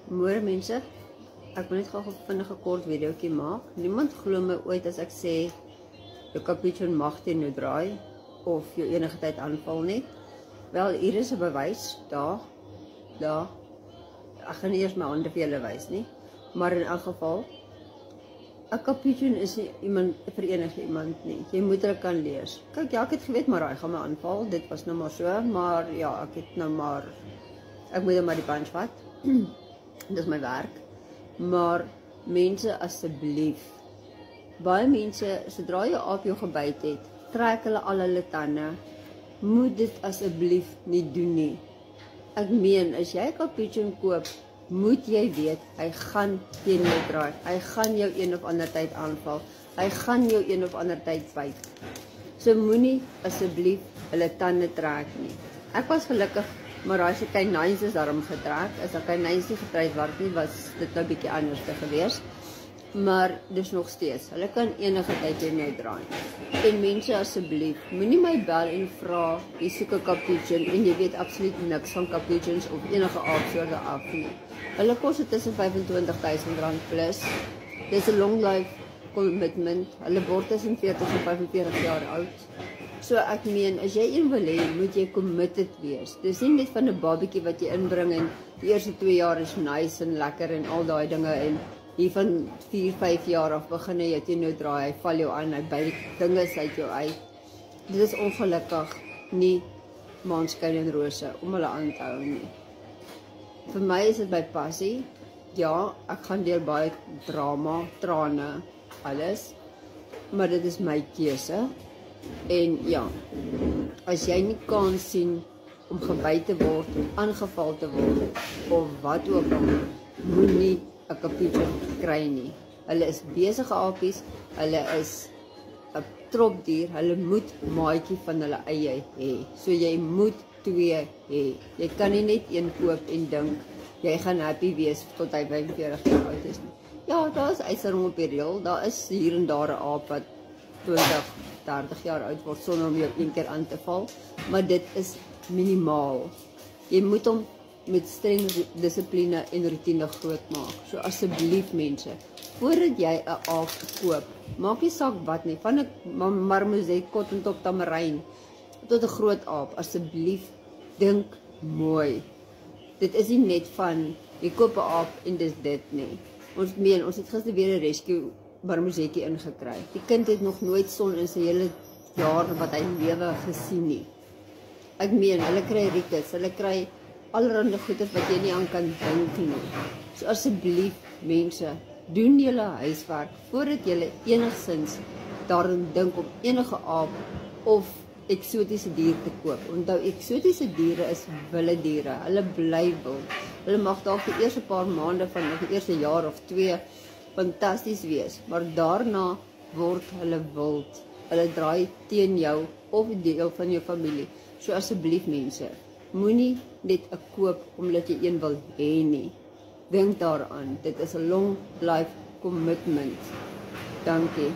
Môre mense, ek wil net gou 'n vinnige kort videoetjie maak. Niemand glo my ooit as ek sê jou capuchon mag teen jou draai of jou enige tyd aanval nie. Wel, hier is 'n bewys, daar. Ek gaan nie eers my hande vir julle wys nie, maar in elk geval 'n capuchon is nie iemand vir enige iemand nie. Jy moet hulle kan lees. Kyk, ja, ek het geweet maar hy gaan my aanval. Dit was nou maar so, maar ja, ek moet nou maar die punch vat. Dis my werk. Maar mense, asseblief. Baie mense, sodra jy aap jou gebyt het, trek hulle al hulle tande. Moet dit asseblief nie doen nie. Ek meen, as jy 'n capuchon koop, moet jy weet, hy gaan teen jou draai. Hy gaan jou een of ander tyd aanval. Hy gaan jou een of ander tyd byt. So moenie asseblief hulle tande trek nie. Ek was gelukkig, maar as die kanyns is daarom getrek. As die kanyns nie getrek word nie, was dit nou 'n bietjie anders te gewees. Maar dis nog steeds. Hulle kan enige tyd teen jou draai. En mense, asseblief, moenie my bel en vra, jy soek 'n capuchon en jy weet absoluut niks van capuchons of enige aapsoorte af nie. Hulle kos tussen R25.000 plus. Dis 'n long life commitment. Hulle word tussen 40 en 45 jaar oud. So ek meen, as jy een wil hê, moet jy committed wees. Dis nie net van 'n babietjie wat jy inbring en die eerste 2 jaar is nice en lekker en al daai dinge en hier van 4-5 jaar af begin jy teen jou draai, hy val jou aan, hy byt dinge uit jou uit. Dit is ongelukkig nie maanskyn en rose om hulle aan te hou nie. Vir my is dit my passie. Ja, ek gaan deur baie drama, trane, alles. Maar dit is my keuse. En ja, as jy nie kan sien om gebyt te word, aangeval te word of wat ook al, moenie 'n capuchon kry nie. Hulle is besige apies, hulle is 'n tropdier, hulle moet maatjie van hulle eie hê. So jy moet 2 hê. Jy kan nie net een koop en dink jy gaan happy wees tot hy 45 jaar oud is nie. Ja, daar is uitsondering op die reël. Daar is hier en daar 'n aap wat 20-30 jaar oud word sonder om jou een keer aan te val, maar dit is minimaal. Jy moet hom met streng dissipline en rutine grootmaak. So asseblief mense, voordat jy 'n aap koop, maak nie saak wat nie, van 'n marmoset, kottentop, tamarijn tot 'n groot aap, asseblief dink mooi. Dit is nie net van jy koop 'n aap en dis dit nie. Ons het gister weer 'n rescue marmosetjie ingekry. Die kind het nog nooit son in sy hele jaar wat hy lewe gesien nie. Ek meen, hulle kry riekes, hulle kry allerhande goeders wat jy nie aan kan dink nie. So asseblief mense, doen julle huiswerk voordat julle enigsins daarin dink om enige aap of eksotiese dier te koop. Onthou, eksotiese diere is wilde diere. Hulle bly wild. Hulle mag dalk die eerste paar maande van die eerste jaar of 2 fantasties wees, maar daarna word hulle wild. Hulle draai teen jou of deel van jou familie. So asseblief mense, moenie net 'n koop omdat jy een wil hê nie. Dink daaraan, dit is 'n long life commitment. Dankie.